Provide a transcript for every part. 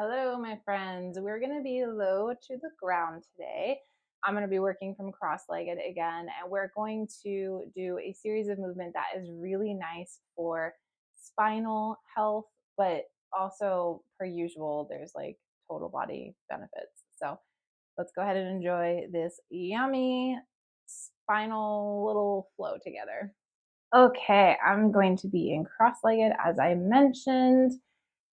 Hello, my friends. We're going to be low to the ground today. I'm going to be working from cross-legged again, and we're going to do a series of movement that is really nice for spinal health, but also per usual, there's like total body benefits. So let's go ahead and enjoy this yummy spinal little flow together. Okay, I'm going to be in cross-legged as I mentioned.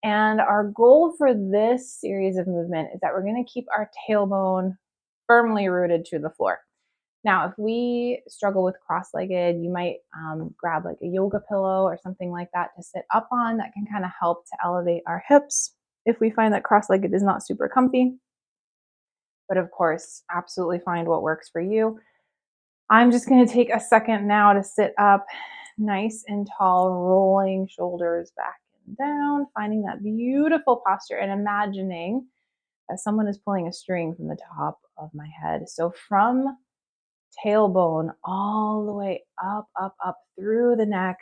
And our goal for this series of movement is that we're going to keep our tailbone firmly rooted to the floor. Now, if we struggle with cross-legged, you might grab like a yoga pillow or something like that to sit up on. That can kind of help to elevate our hips if we find that cross-legged is not super comfy. But of course, absolutely find what works for you. I'm just going to take a second now to sit up nice and tall, rolling shoulders back and down, finding that beautiful posture and imagining that someone is pulling a string from the top of my head. So from tailbone all the way up through the neck,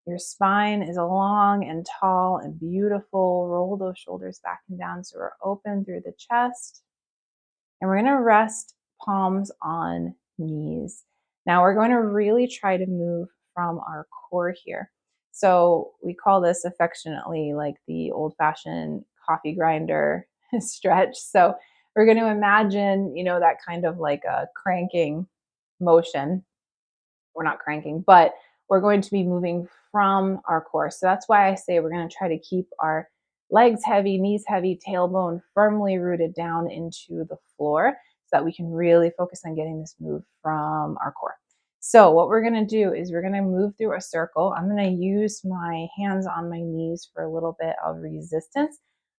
your spine is long and tall and beautiful. Roll those shoulders back and down so we're open through the chest. And we're going to rest palms on knees. Now we're going to really try to move from our core here. So we call this affectionately like the old-fashioned coffee grinder stretch. So we're going to imagine, that kind of like a cranking motion. We're not cranking, but we're going to be moving from our core. So that's why I say we're going to try to keep our legs heavy, knees heavy, tailbone firmly rooted down into the floor so that we can really focus on getting this move from our core. So what we're going to do is we're going to move through a circle. I'm going to use my hands on my knees for a little bit of resistance.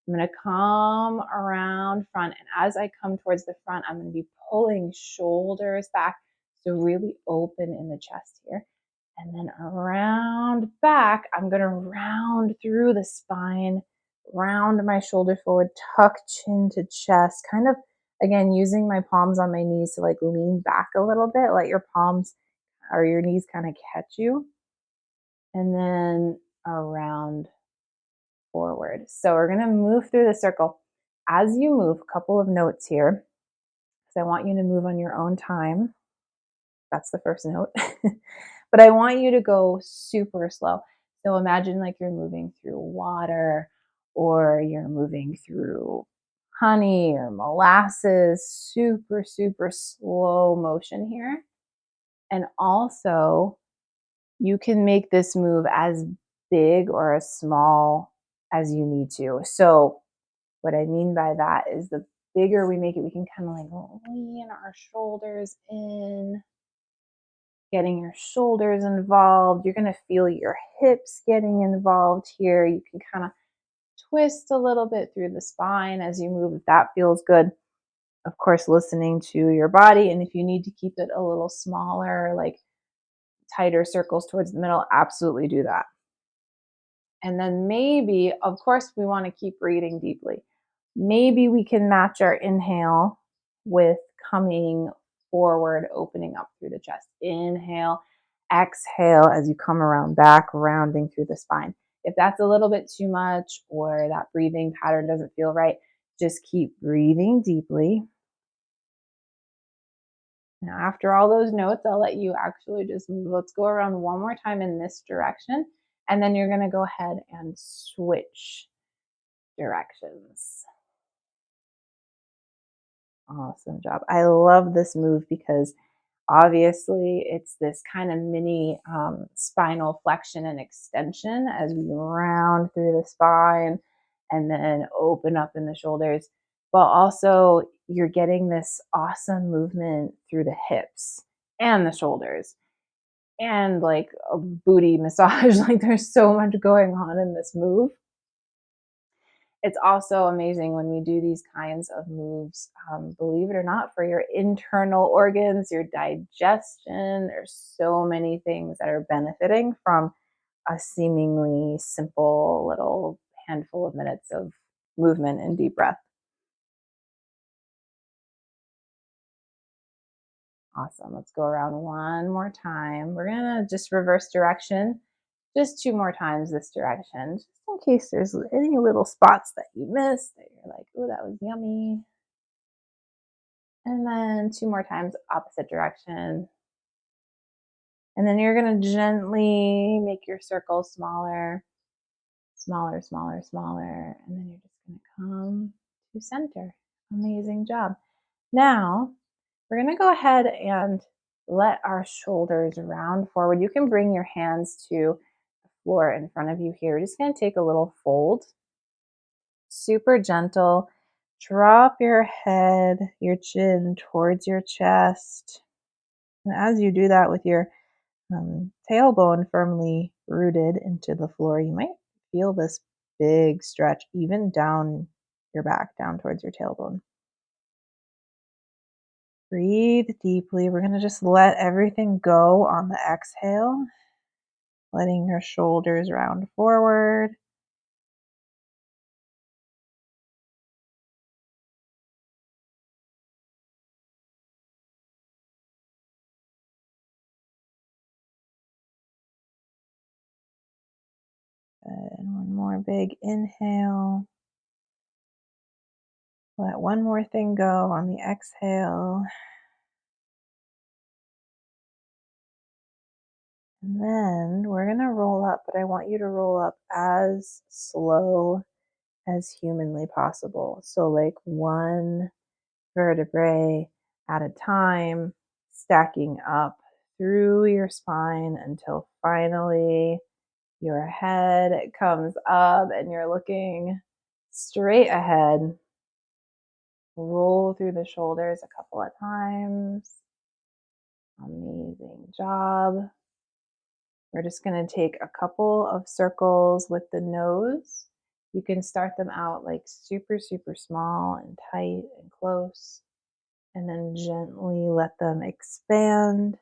I'm going to come around front. And as I come towards the front, I'm going to be pulling shoulders back. So really open in the chest here. And then around back, I'm going to round through the spine, round my shoulder forward, tuck chin to chest, kind of, again, using my palms on my knees to like lean back a little bit, let your palms or your knees kind of catch you. And then around forward. So we're going to move through the circle. As you move, a couple of notes here, because I want you to move on your own time. That's the first note. But I want you to go super slow. So imagine like you're moving through water or you're moving through honey or molasses, super, super slow motion here. And also, you can make this move as big or as small as you need to. So what I mean by that is the bigger we make it, we can kind of like lean our shoulders in, getting your shoulders involved. You're going to feel your hips getting involved here. You can kind of twist a little bit through the spine as you move if that feels good. Of course, listening to your body. And if you need to keep it a little smaller, like tighter circles towards the middle, absolutely do that. And then maybe, of course, we want to keep breathing deeply. Maybe we can match our inhale with coming forward, opening up through the chest. Inhale, exhale as you come around back, rounding through the spine. If that's a little bit too much or that breathing pattern doesn't feel right, just keep breathing deeply. Now, after all those notes, I'll let you actually just move. Let's go around one more time in this direction. And then you're going to go ahead and switch directions. Awesome job. I love this move because obviously it's this kind of mini spinal flexion and extension as we round through the spine and then open up in the shoulders. But also you're getting this awesome movement through the hips and the shoulders and like a booty massage. Like there's so much going on in this move. It's also amazing when we do these kinds of moves, believe it or not, for your internal organs, your digestion. There's so many things that are benefiting from a seemingly simple little handful of minutes of movement and deep breath. Awesome. Let's go around one more time. We're going to just reverse direction. just 2 more times this direction, just in case there's any little spots that you missed that you're like, oh, that was yummy. And then 2 more times opposite direction. And then you're going to gently make your circle smaller, smaller, smaller, smaller. And then you're just going to come to center. Amazing job. Now, we're going to go ahead and let our shoulders round forward. You can bring your hands to the floor in front of you here. We're just going to take a little fold. Super gentle. Drop your head, your chin towards your chest. And as you do that with your tailbone firmly rooted into the floor, you might feel this big stretch even down your back, down towards your tailbone. Breathe deeply. We're going to just let everything go on the exhale, letting your shoulders round forward. And one more big inhale. Let one more thing go on the exhale. And then we're going to roll up, but I want you to roll up as slow as humanly possible. So like one vertebrae at a time, stacking up through your spine until finally your head comes up and you're looking straight ahead. Roll through the shoulders a couple of times. Amazing job. We're just going to take a couple of circles with the nose. You can start them out like super, super small and tight and close, and then gently let them expand.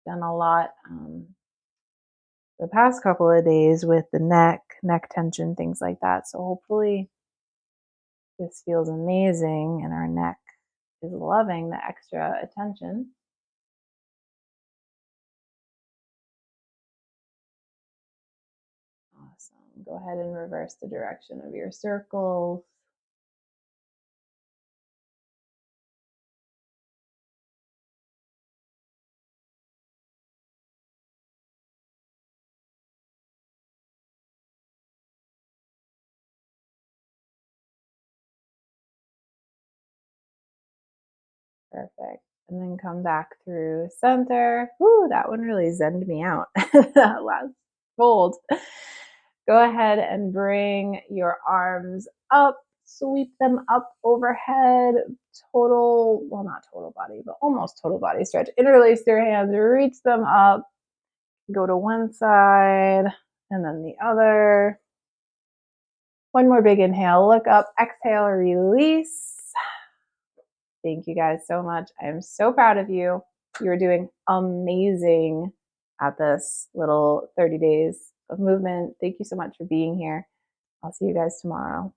Done a lot the past couple of days with the neck tension, things like that. So hopefully this feels amazing and our neck is loving the extra attention. Awesome. Go ahead and reverse the direction of your circles. Perfect. And then come back through center. Woo, that one really zened me out. That last fold. Go ahead and bring your arms up, sweep them up overhead. Total, well, not total body, but almost total body stretch. Interlace your hands, reach them up, go to one side and then the other. One more big inhale, look up, exhale, release. Thank you guys so much. I am so proud of you. You're doing amazing at this little 30 days of movement. Thank you so much for being here. I'll see you guys tomorrow.